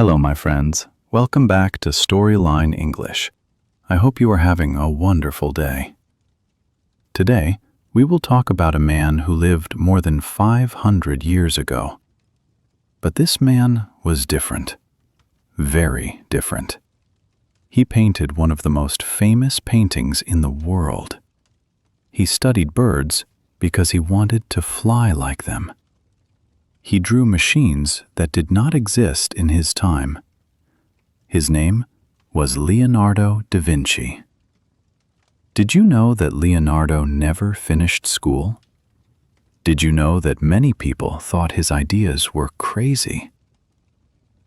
Hello, my friends. Welcome back to Storyline English. I hope you are having a wonderful day. Today, we will talk about a man who lived more than 500 years ago. But this man was different. Very different. He painted one of the most famous paintings in the world. He studied birds because he wanted to fly like them. He drew machines that did not exist in his time. His name was Leonardo da Vinci. Did you know that Leonardo never finished school? Did you know that many people thought his ideas were crazy?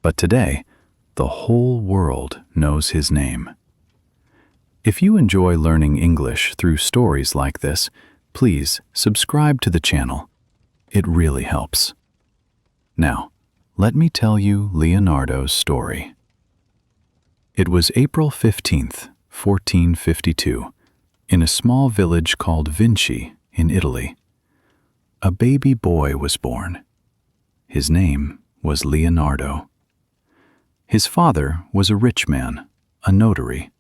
But today, the whole world knows his name. If you enjoy learning English through stories like this, please subscribe to the channel. It really helps. Now, let me tell you Leonardo's story. It was April 15th, 1452, in a small village called Vinci in Italy. A baby boy was born. His name was Leonardo. His father was a rich man, a notary.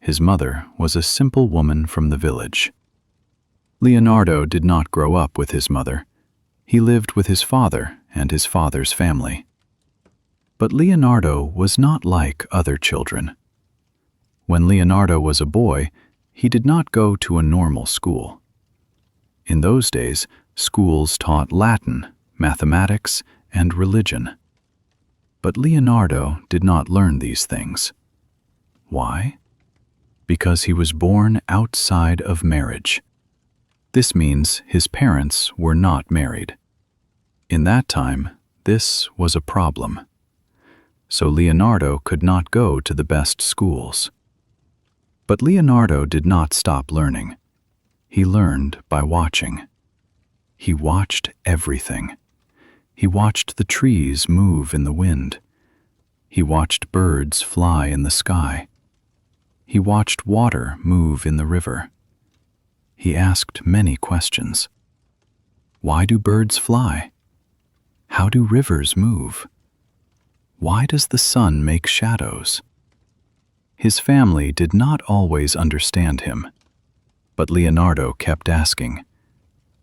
His mother was a simple woman from the village. Leonardo did not grow up with his mother. He lived with his father and his father's family. But Leonardo was not like other children. When Leonardo was a boy, he did not go to a normal school. In those days, schools taught Latin, mathematics, and religion. But Leonardo did not learn these things. Why? Because he was born outside of marriage. This means his parents were not married. In that time, this was a problem. So Leonardo could not go to the best schools. But Leonardo did not stop learning. He learned by watching. He watched everything. He watched the trees move in the wind. He watched birds fly in the sky. He watched water move in the river. He asked many questions. Why do birds fly? How do rivers move? Why does the sun make shadows? His family did not always understand him, but Leonardo kept asking.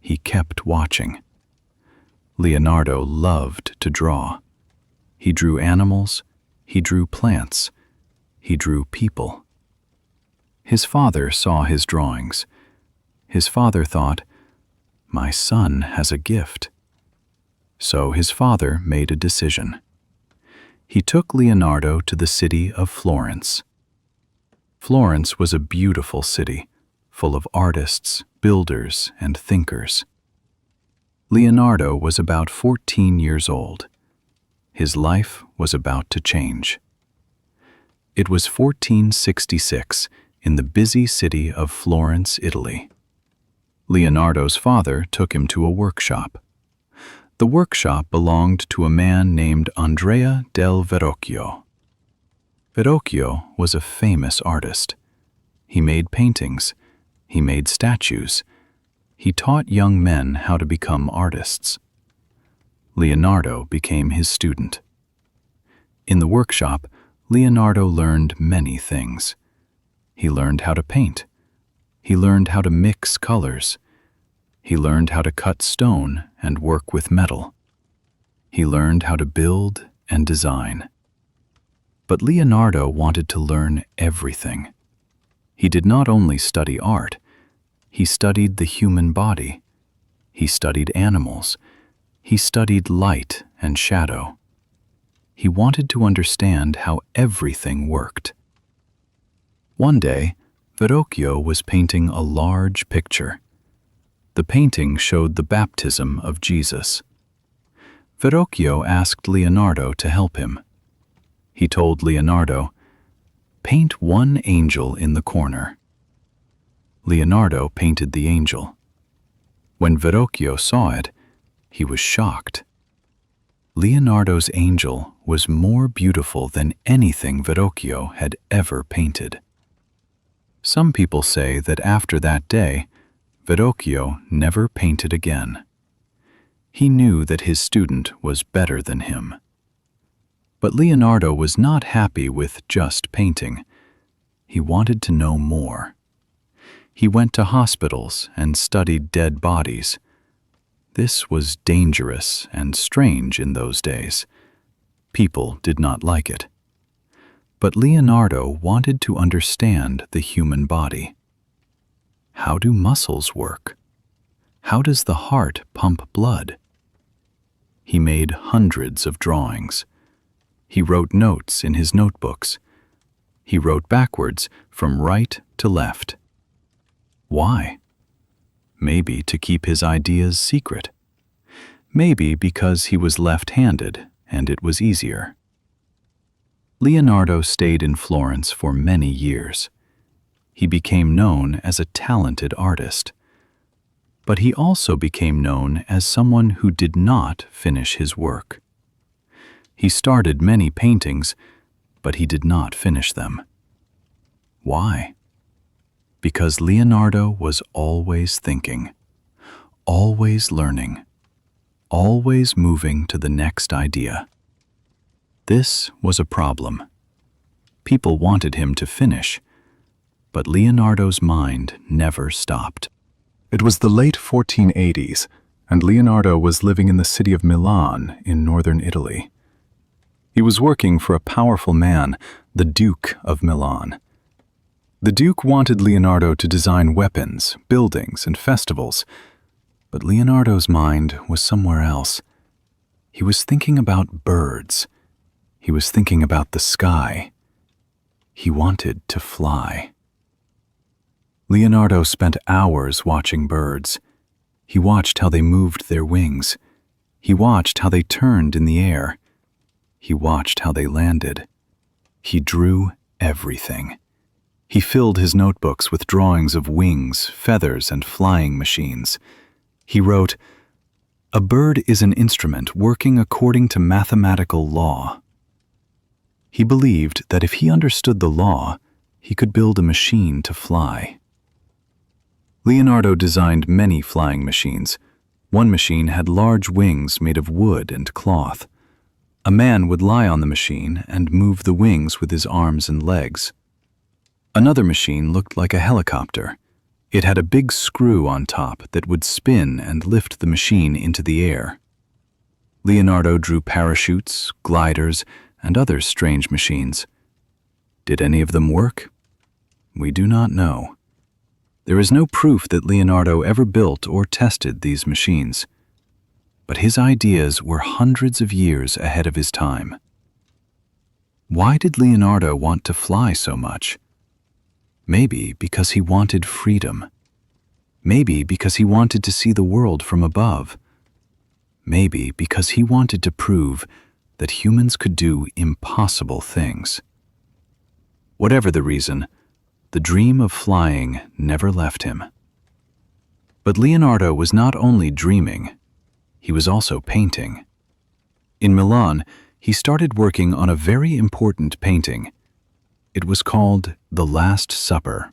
He kept watching. Leonardo loved to draw. He drew animals, he drew plants, he drew people. His father saw his drawings. His father thought, "My son has a gift." So his father made a decision. He took Leonardo to the city of Florence. Florence was a beautiful city, full of artists, builders, and thinkers. Leonardo was about 14 years old. His life was about to change. It was 1466 in the busy city of Florence, Italy. Leonardo's father took him to a workshop. The workshop belonged to a man named Andrea del Verrocchio. Verrocchio was a famous artist. He made paintings. He made statues. He taught young men how to become artists. Leonardo became his student. In the workshop, Leonardo learned many things. He learned how to paint. He learned how to mix colors. He learned how to cut stone and work with metal. He learned how to build and design. But Leonardo wanted to learn everything. He did not only study art, he studied the human body. He studied animals. He studied light and shadow. He wanted to understand how everything worked. One day, Verrocchio was painting a large picture. The painting showed the baptism of Jesus. Verrocchio asked Leonardo to help him. He told Leonardo, "Paint one angel in the corner." Leonardo painted the angel. When Verrocchio saw it, he was shocked. Leonardo's angel was more beautiful than anything Verrocchio had ever painted. Some people say that after that day, Verrocchio never painted again. He knew that his student was better than him. But Leonardo was not happy with just painting. He wanted to know more. He went to hospitals and studied dead bodies. This was dangerous and strange in those days. People did not like it. But Leonardo wanted to understand the human body. How do muscles work? How does the heart pump blood? He made hundreds of drawings. He wrote notes in his notebooks. He wrote backwards from right to left. Why? Maybe to keep his ideas secret. Maybe because he was left-handed and it was easier. Leonardo stayed in Florence for many years. He became known as a talented artist. But he also became known as someone who did not finish his work. He started many paintings, but he did not finish them. Why? Because Leonardo was always thinking, always learning, always moving to the next idea. This was a problem. People wanted him to finish, but Leonardo's mind never stopped. It was the late 1480s, and Leonardo was living in the city of Milan in northern Italy. He was working for a powerful man, the Duke of Milan. The Duke wanted Leonardo to design weapons, buildings, and festivals, but Leonardo's mind was somewhere else. He was thinking about birds. He was thinking about the sky. He wanted to fly. Leonardo spent hours watching birds. He watched how they moved their wings. He watched how they turned in the air. He watched how they landed. He drew everything. He filled his notebooks with drawings of wings, feathers, and flying machines. He wrote, "A bird is an instrument working according to mathematical law." He believed that if he understood the law, he could build a machine to fly. Leonardo designed many flying machines. One machine had large wings made of wood and cloth. A man would lie on the machine and move the wings with his arms and legs. Another machine looked like a helicopter. It had a big screw on top that would spin and lift the machine into the air. Leonardo drew parachutes, gliders, and other strange machines. Did any of them work? We do not know. There is no proof that Leonardo ever built or tested these machines. But his ideas were hundreds of years ahead of his time. Why did Leonardo want to fly so much? Maybe because he wanted freedom. Maybe because he wanted to see the world from above. Maybe because he wanted to prove that humans could do impossible things. Whatever the reason, the dream of flying never left him. But Leonardo was not only dreaming, he was also painting. In Milan, he started working on a very important painting. It was called The Last Supper.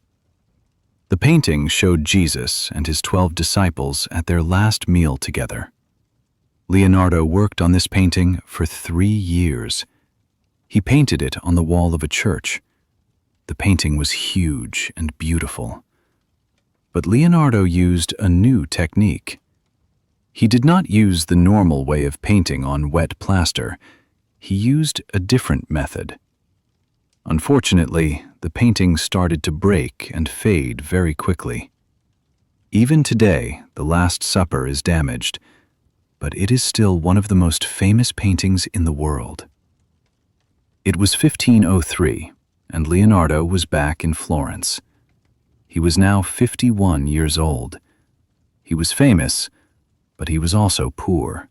The painting showed Jesus and his 12 disciples at their last meal together. Leonardo worked on this painting for 3 years. He painted it on the wall of a church. The painting was huge and beautiful. But Leonardo used a new technique. He did not use the normal way of painting on wet plaster. He used a different method. Unfortunately, the painting started to break and fade very quickly. Even today, The Last Supper is damaged, but it is still one of the most famous paintings in the world. It was 1503, and Leonardo was back in Florence. He was now 51 years old. He was famous, but he was also poor.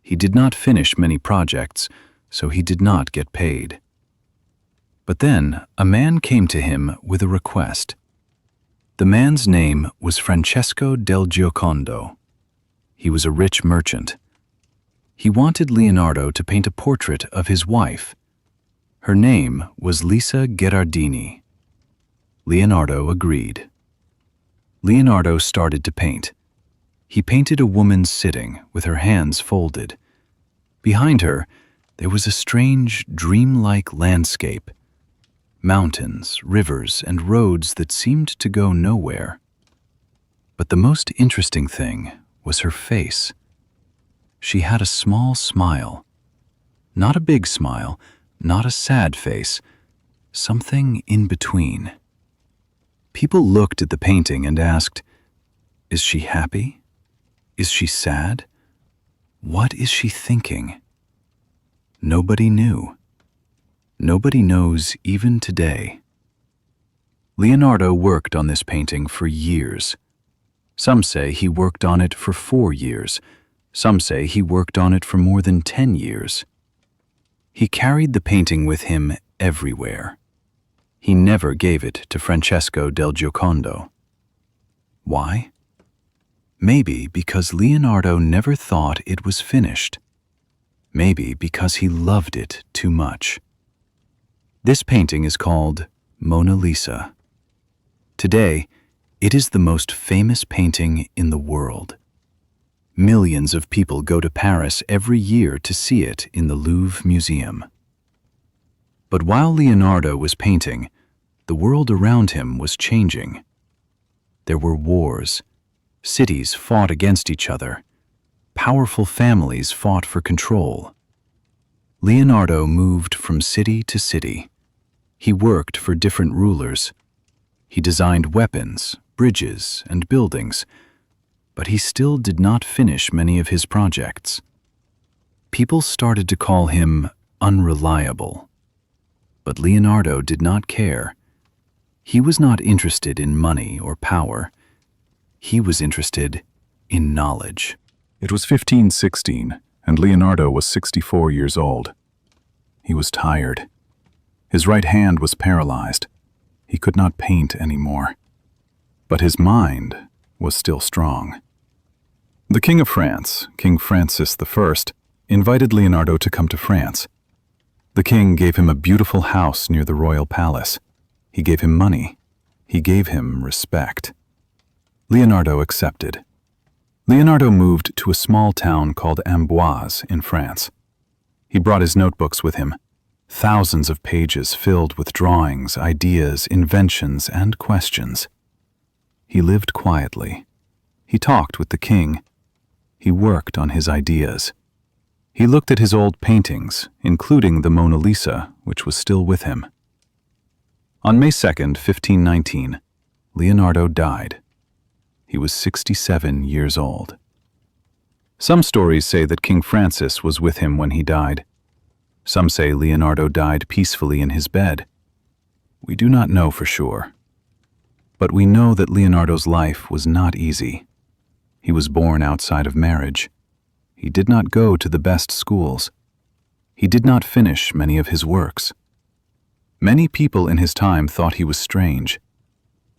He did not finish many projects, so he did not get paid. But then a man came to him with a request. The man's name was Francesco del Giocondo. He was a rich merchant. He wanted Leonardo to paint a portrait of his wife. Her name was Lisa Gherardini. Leonardo agreed. Leonardo started to paint. He painted a woman sitting with her hands folded. Behind her, There was a strange, dreamlike landscape, mountains, rivers, and roads that seemed to go nowhere. But the most interesting thing was her face. She had a small smile. Not a big smile, not a sad face, something in between. People looked at the painting and asked, "Is she happy? Is she sad? What is she thinking?" Nobody knew. Nobody knows even today. Leonardo worked on this painting for years. Some say he worked on it for 4 years. Some say he worked on it for more than 10 years. He carried the painting with him everywhere. He never gave it to Francesco del Giocondo. Why? Maybe because Leonardo never thought it was finished. Maybe because he loved it too much. This painting is called Mona Lisa. Today, it is the most famous painting in the world. Millions of people go to Paris every year to see it in the Louvre Museum. But while Leonardo was painting, the world around him was changing. There were wars. Cities fought against each other. Powerful families fought for control. Leonardo moved from city to city. He worked for different rulers. He designed weapons, bridges, and buildings, but he still did not finish many of his projects. People started to call him unreliable. But Leonardo did not care. He was not interested in money or power. He was interested in knowledge. It was 1516, and Leonardo was 64 years old. He was tired. His right hand was paralyzed. He could not paint anymore. But his mind was still strong. The King of France, King Francis I, invited Leonardo to come to France. The king gave him a beautiful house near the royal palace. He gave him money. He gave him respect. Leonardo accepted. Leonardo moved to a small town called Amboise in France. He brought his notebooks with him, thousands of pages filled with drawings, ideas, inventions, and questions. He lived quietly. He talked with the king. He worked on his ideas. He looked at his old paintings, including the Mona Lisa, which was still with him. On May 2nd, 1519, Leonardo died. He was 67 years old. Some stories say that King Francis was with him when he died. Some say Leonardo died peacefully in his bed. We do not know for sure. But we know that Leonardo's life was not easy. He was born outside of marriage. He did not go to the best schools. He did not finish many of his works. Many people in his time thought he was strange.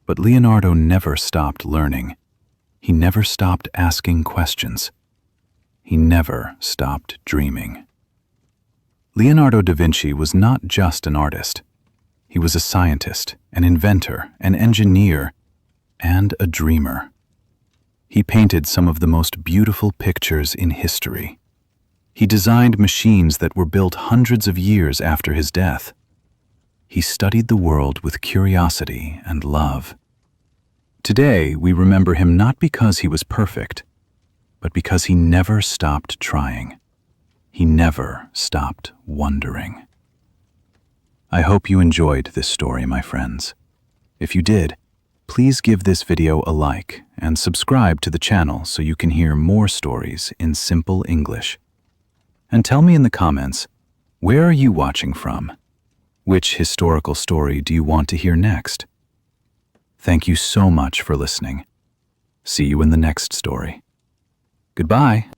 But Leonardo never stopped learning. He never stopped asking questions. He never stopped dreaming. Leonardo da Vinci was not just an artist. He was a scientist, an inventor, an engineer, and a dreamer. He painted some of the most beautiful pictures in history. He designed machines that were built hundreds of years after his death. He studied the world with curiosity and love. Today, we remember him not because he was perfect, but because he never stopped trying. He never stopped wondering. I hope you enjoyed this story, my friends. If you did, please give this video a like and subscribe to the channel so you can hear more stories in simple English. And tell me in the comments, where are you watching from? Which historical story do you want to hear next? Thank you so much for listening. See you in the next story. Goodbye.